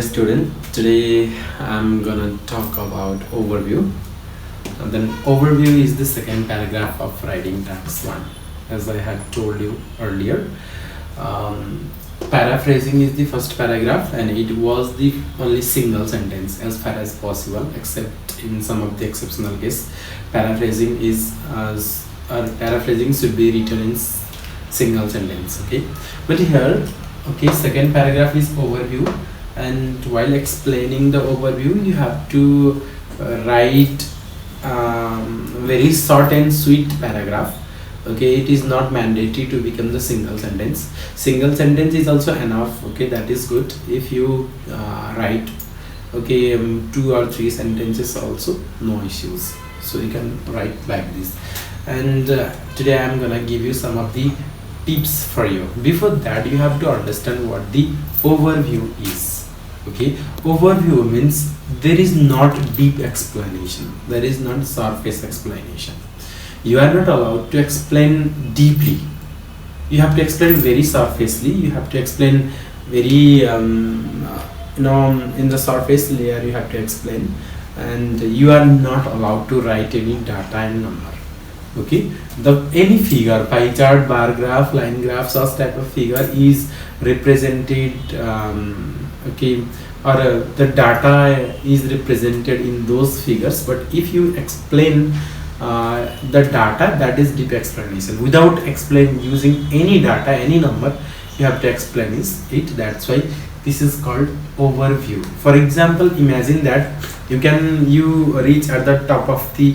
Student, today I'm gonna talk about overview. And then overview is the second paragraph of writing task 1, as I had told you earlier. Paraphrasing is the first paragraph, and it was the only single sentence as far as possible, except in some of the exceptional case. Paraphrasing is paraphrasing should be written in single sentence. Okay, but here, okay, second paragraph is overview, and while explaining the overview you have to write very short and sweet paragraph. Okay, it is not mandatory to become the single sentence. Single sentence is also enough. Okay, that is good. If you write, okay, 2 or 3 sentences also, no issues. So you can write like this. And today I am gonna give you some of the tips for you. Before that, you have to understand what the overview is. Okay, overview means there is not deep explanation, there is not surface explanation. You are not allowed to explain deeply. You have to explain very surfacely. You have to explain very in the surface layer you have to explain, and you are not allowed to write any data and number. Okay, any figure, pie chart, bar graph, line graph, such type of figure is represented okay, or the data is represented in those figures. But if you explain the data, that is deep explanation. Without using any data, any number, you have to explain it. That's why this is called overview. For example, imagine that you reach at the top of the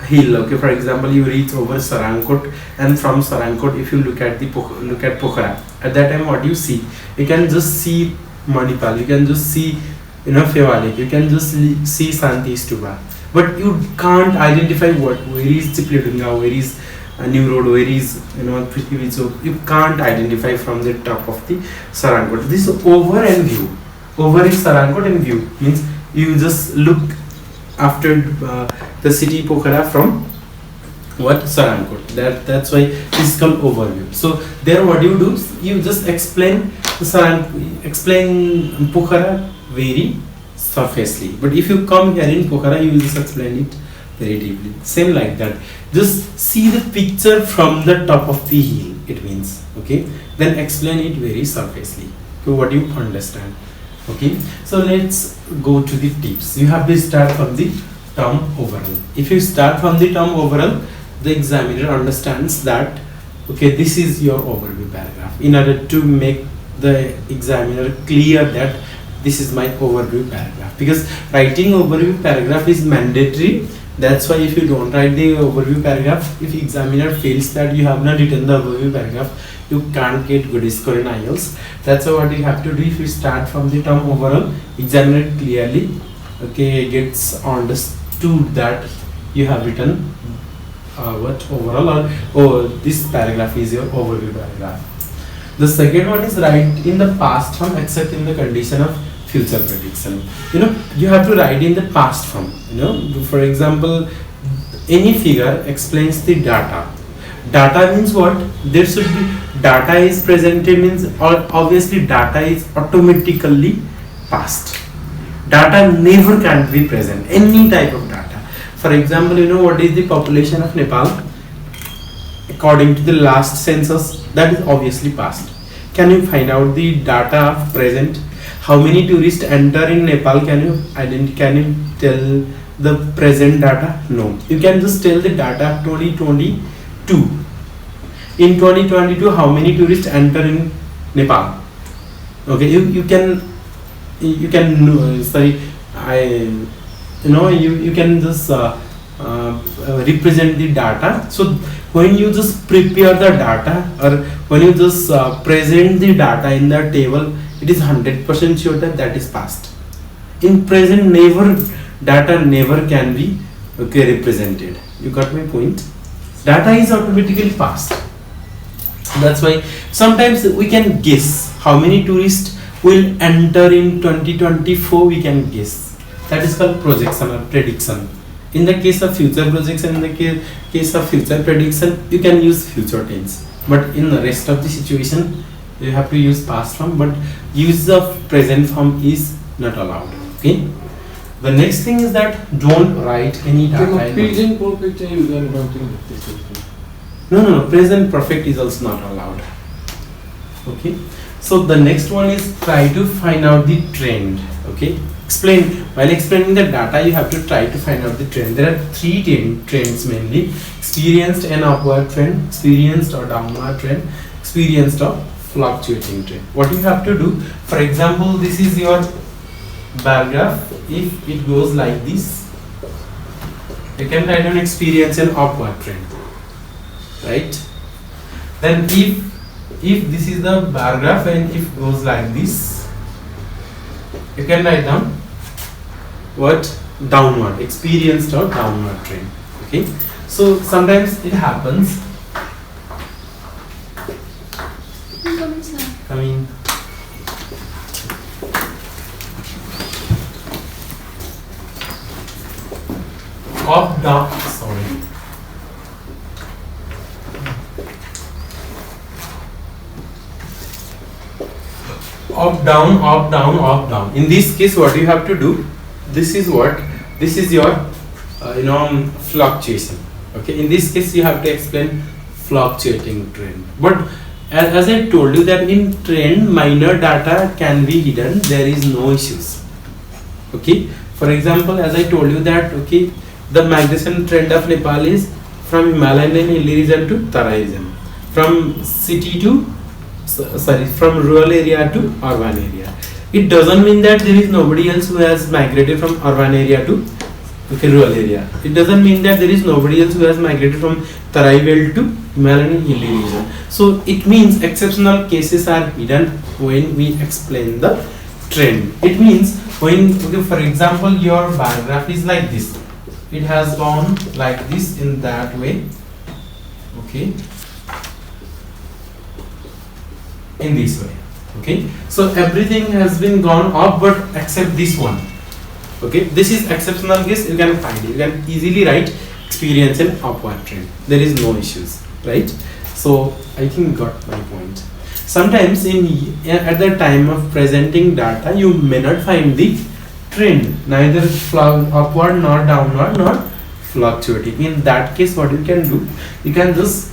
hill. Okay, for example, you reach over Sarankot, and from Sarankot, if you look at Pokhara, at that time what you see, you can just see Manipal, you can just see Fewalik, you can just see Santi Stupa, but you can't identify where is Chipledhunga, where is New Road, where is Prithvi. So you can't identify from the top of the Sarankot. This over and view. Over is Sarankot, and view means you just look after the city Pokhara from Sarankot. That's why this is called overview. So there what you do, you just explain Pokhara very surfacely. But if you come here in Pokhara, you will just explain it very deeply. Same like that. Just see the picture from the top of the hill, it means. Okay, then explain it very surfacely. So what you understand. Okay, so let's go to the tips. You have to start from the term overall. If you start from the term overall, the examiner understands that okay, this is your overview paragraph. In order to make the examiner clear that this is my overview paragraph, because writing overview paragraph is mandatory. That's why if you don't write the overview paragraph, if examiner feels that you have not written the overview paragraph, you can't get good score in Ielts. That's what you have to do. If you start from the term overall, examiner clearly gets understood that you have written overall, or this paragraph is your overview paragraph. The second one is write in the past form except in the condition of future prediction. You have to write in the past form. For example, any figure explains the data. Data means what? There should be data is presented, means obviously data is automatically past. Data never can be present, any type of data. For example, what is the population of Nepal according to the last census? That is obviously past. Can you find out the data of present? How many tourists enter in Nepal? Can you tell the present data? No. You can just tell the data of 2022. In 2022, how many tourists enter in Nepal? Okay, you can you can just represent the data. So when you just prepare the data, or when you just present the data in the table, it is 100% sure that is past. In present, data never can be represented. You got my point? Data is automatically past. That's why sometimes we can guess how many tourists will enter in 2024. We can guess. That is called projection or prediction. In the case of future projection, in the case of future prediction, you can use future tense. But in the rest of the situation, you have to use past form, but use of present form is not allowed. Okay. The next thing is that don't write any data. Present perfect No. Present perfect is also not allowed. Okay. So the next one is try to find out the trend. Okay. While explaining the data, you have to try to find out the trend. There are three trends mainly: experienced an upward trend, experienced or downward trend, experienced or fluctuating trend. What you have to do, for example, this is your bar graph. If it goes like this, you can write down experience an upward trend, right? Then if this is the bar graph and if it goes like this, you can write down what? Downward, experienced or downward trend. Okay, so sometimes it happens. Come in. Up, down, sorry. Up, down, up, down, up, down. In this case, what you have to do, this is your fluctuation. Okay, in this case you have to explain fluctuating trend. But as I told you that in trend minor data can be hidden, there is no issues. Okay, for example, as I told you that okay, the migration trend of Nepal is from Himalayan and hilly region to Tarai region, from from rural area to urban area. It doesn't mean that there is nobody else who has migrated from urban area to rural area. It doesn't mean that there is nobody else who has migrated from Tarai belt to Himalayan and hilly region. So it means exceptional cases are hidden when we explain the trend. It means when for example your bar graph is like this, it has gone like this in that way. Okay, in this way. Okay, so everything has been gone up but except this one. Okay, this is exceptional case. You can find it. You can easily write experience an upward trend. There is no issues, right? So I think you got my point. Sometimes at the time of presenting data, you may not find the trend, neither upward nor downward nor fluctuating. In that case, what you can do, you can just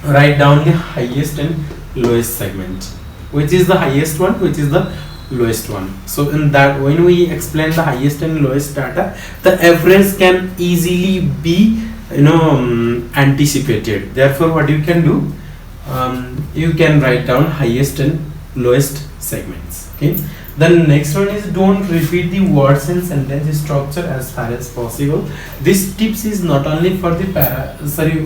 write down the highest and lowest segment. Which is the highest one, which is the lowest one. So in that, when we explain the highest and lowest data, the average can easily be anticipated. Therefore, what you can do, you can write down highest and lowest segments. Okay. The next one is don't repeat the words and sentence structure as far as possible. This tips is not only for the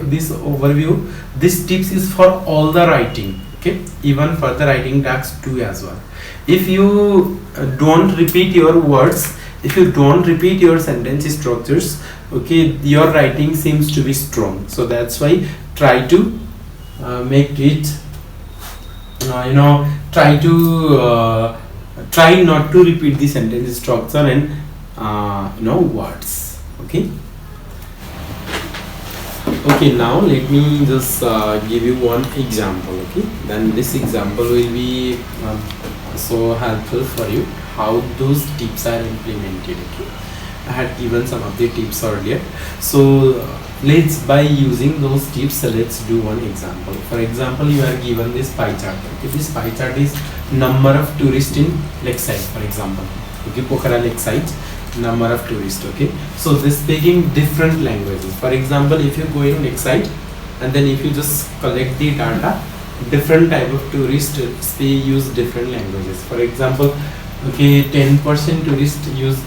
this overview. This tips is for all the writing. Okay, even for the writing tasks too as well. If you don't repeat your words, if you don't repeat your sentence structures, okay, your writing seems to be strong. So that's why try to make it, try not to repeat the sentence structure and words. Okay. Okay, now let me just give you one example. Okay, then this example will be so helpful for you how those tips are implemented. Okay, I had given some of the tips earlier, so by using those tips, let's do one example. For example, you are given this pie chart. Okay, this pie chart is number of tourists in lakeside, for example. Okay, Pokhara lakeside, number of tourists. Okay, so this speaking different languages. For example, if you go in lakeside and then if you just collect the data, different type of tourists use different languages. For example, okay, 10% tourists used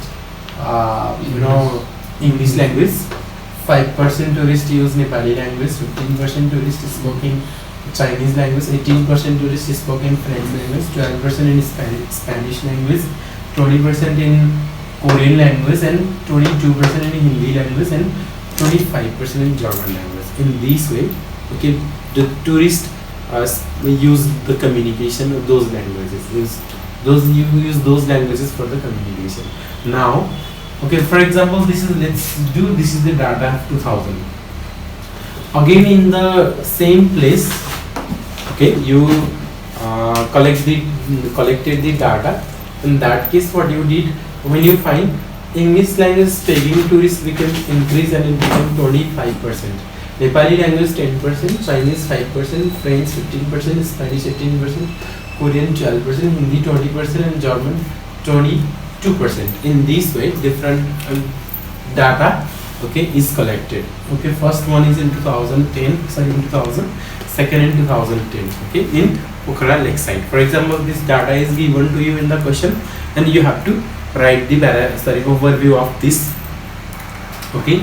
English language, 5% tourists use Nepali language, 15% tourists spoken Chinese language, 18% tourists spoken French language, 12% in Spanish language, 20% in Korean language, and 22% in Hindi language, and 25% in German language. In this way, okay, the tourists use the communication of those languages. Use those languages for the communication. Now, okay, for example, this is the data of 2000. Again, in the same place, okay, you collected the data In that case, what you did, when you find English language speaking tourists became increase and it became 25%. Nepali language 10%, Chinese 5%, French 15%, Spanish 18%, Korean 12%, Hindi 20%, and German 22%. In this way, different data, okay, is collected. Okay, first one is in 2010, sorry, in 2000, second in 2010. Okay, in Pokhara lakeside. For example, this data is given to you in the question, and you have to write the overview of this, okay,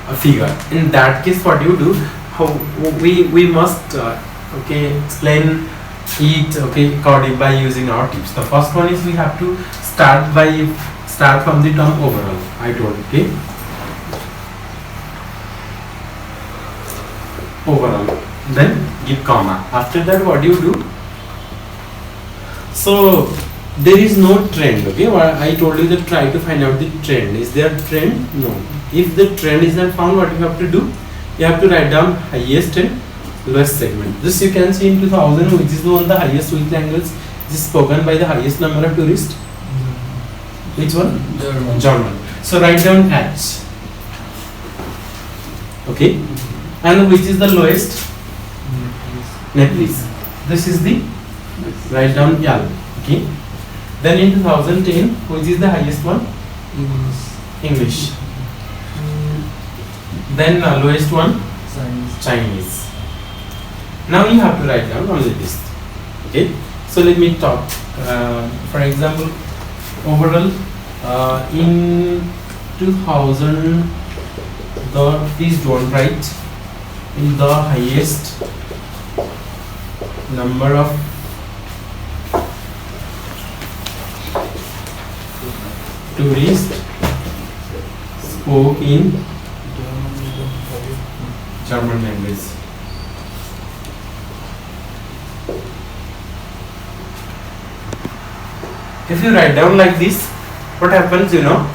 a figure. In that case, what you do, how we must okay, explain it, okay, according by using our tips. The first one is we have to start from the term overall. I told, okay, overall, then give comma. After that, what do you do? So there is no trend, okay. I told you that try to find out the trend. Is there a trend? No. If the trend is not found, what you have to do? You have to write down highest and lowest segment. This you can see in 2000, which is the highest, which language is spoken by the highest number of tourists. Which one? German. German. So write down H. Okay. And which is the lowest? Nepalese. This is the, write down Yal. Okay. Then in 2010, which is the highest one? English. Then lowest one? Chinese. Now you have to write down only this. Okay. So let me talk. For example, overall, in 2000, please don't write in the highest number of tourists spoke in German language. If you write down like this, what happens, you know?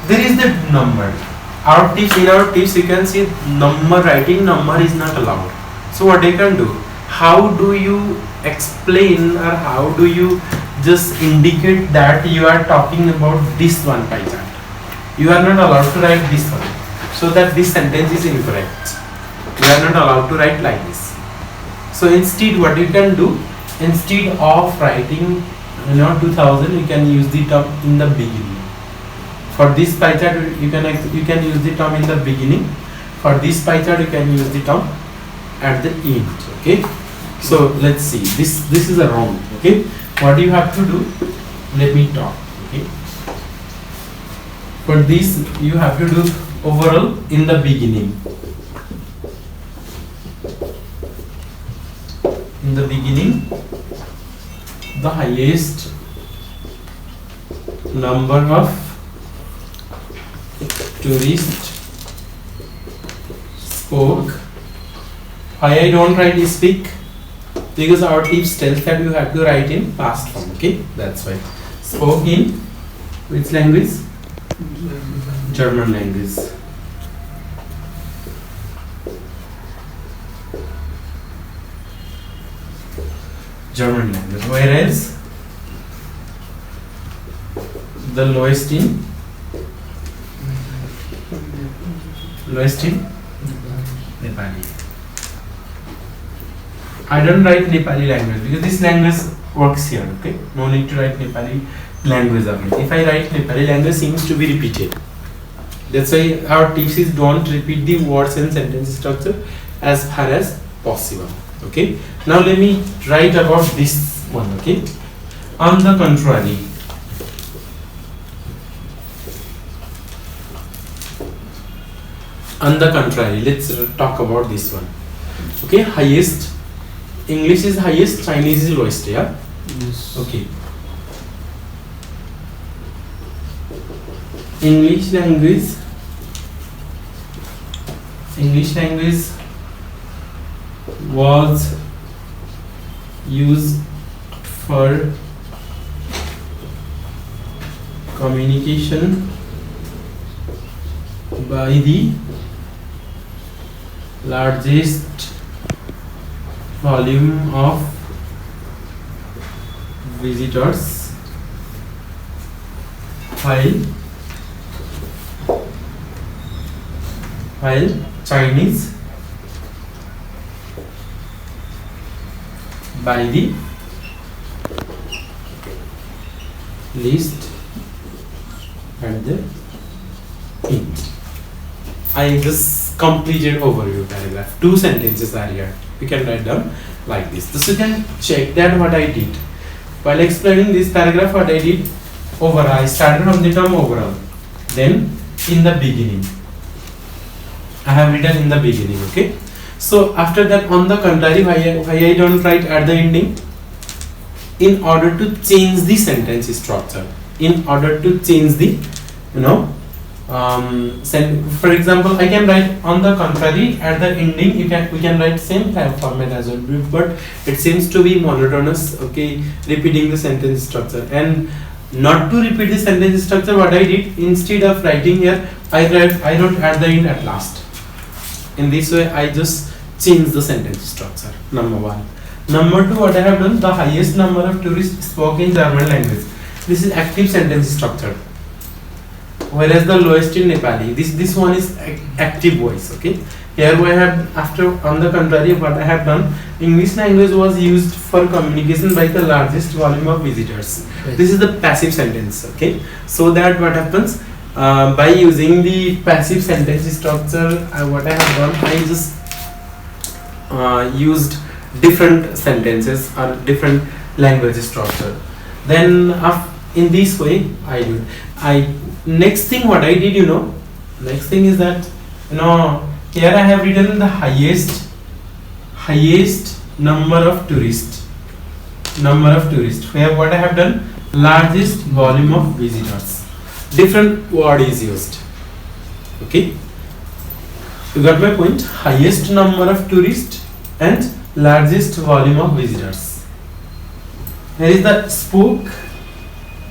There is the number. In our tips, you can see writing number is not allowed. So what you can do? How do you explain, or how do you just indicate that you are talking about this one pie chart? You are not allowed to write this one, so that this sentence is incorrect. You are not allowed to write like this. So instead, what you can do, instead of writing 2000, you can use the term in the beginning. For this pie chart, you can use the term in the beginning. For this pie chart, you can use the term at the end. Okay. So let's see. This is a wrong. Okay. What you have to do? Let me talk. Okay. For this, you have to do overall in the beginning. In the beginning, the highest number of tourists spoke. Why I don't write speak? Because our tips tells that you have to write in past form. Okay, that's why. Spoke in which language? German language. German language. Whereas the lowest in Nepali. I don't write Nepali language because this language works here. Okay, no need to write Nepali language again. If I write Nepali language, seems to be repeated. That's why our tips is don't repeat the words and sentence structure as far as possible. Okay. Now let me write about this one. Okay. On the contrary. On the contrary, let's talk about this one. Okay, highest. English is highest, Chinese is lowest, yeah? Yes. Okay. English language was used for communication by the largest volume of visitors while Chinese by the least at the end. I just completed overview paragraph. 2 sentences are here. We can write down like this. So you can check that what I did. While explaining this paragraph, what I did overall, I started from the term overall. Then in the beginning, I have written in the beginning. Okay. So after that, on the contrary, why I don't write at the ending? In order to change the sentence structure. In order to change the, for example, I can write on the contrary at the ending. We can write same format as well, but it seems to be monotonous. Okay, repeating the sentence structure, and not to repeat the sentence structure, what I did, instead of writing here, I wrote at the end at last. In this way, I just change the sentence structure. Number 1. Number 2, what I have done, the highest number of tourists spoke in German language. This is active sentence structure. Whereas the lowest in Nepali, this one is active voice. Okay. Here we have, on the contrary, what I have done, English language was used for communication by the largest volume of visitors. Yes. This is the passive sentence. Okay. So that what happens, by using the passive sentence structure, what I have done, I just used different sentences or different language structure. Then in this way I do. Next thing what I did, next thing is that, here I have written the highest number of tourists. Where what I have done, largest volume of visitors. Different word is used. Okay, you got my point. Highest number of tourists and largest volume of visitors. Here is the spoke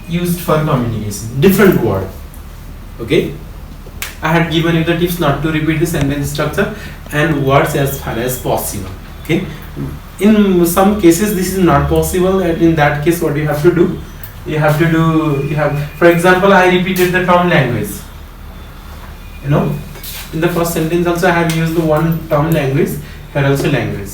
used for communication. Different word. Okay, I had given you the tips not to repeat the sentence structure and words as far as possible. Okay, in some cases this is not possible, and in that case what you have to do, for example, I repeated the term language. In the first sentence also I have used the one term language, here also language,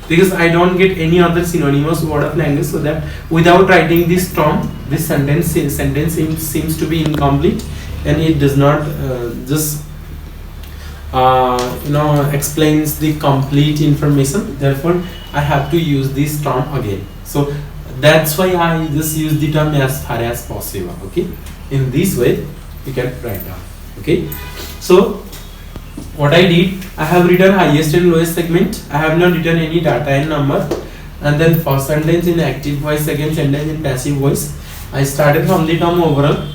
because I don't get any other synonymous word of language, so that without writing this term, this sentence seems to be incomplete, and it does not explains the complete information. Therefore I have to use this term again. So that's why I just use the term as far as possible. Okay, in this way you can write down. Okay, so what I did, I have written highest and lowest segment. I have not written any data and number. And then first sentence in active voice, second sentence in passive voice. I started from the term overall.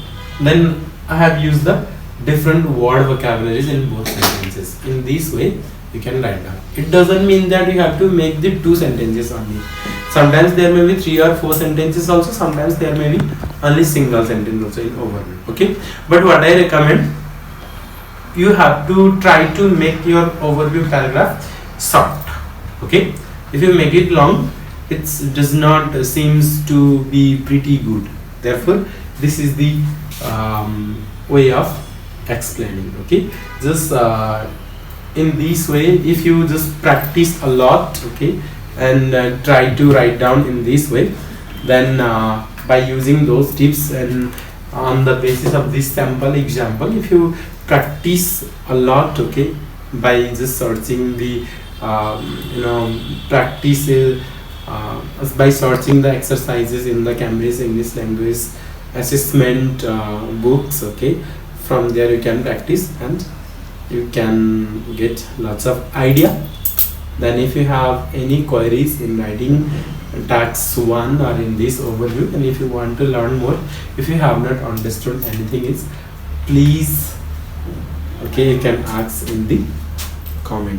Then I have used the different word vocabularies in both sentences. In this way, you can write down. It doesn't mean that you have to make the 2 sentences only. Sometimes there may be 3 or 4 sentences also. Sometimes there may be only single sentence also in overview. Okay. But what I recommend, you have to try to make your overview paragraph short. Okay, if you make it long, it does not seems to be pretty good. Therefore this is the way of explaining. Okay, just in this way, if you just practice a lot, okay, and try to write down in this way, then by using those tips and on the basis of this sample example, if you practice a lot, okay, by just searching the by searching the exercises in the Cambridge English Language Assessment books, okay, from there you can practice and you can get lots of idea. Then if you have any queries in writing tax 1 or in this overview, and if you want to learn more, if you have not understood anything, is please, okay, you can ask in the comment.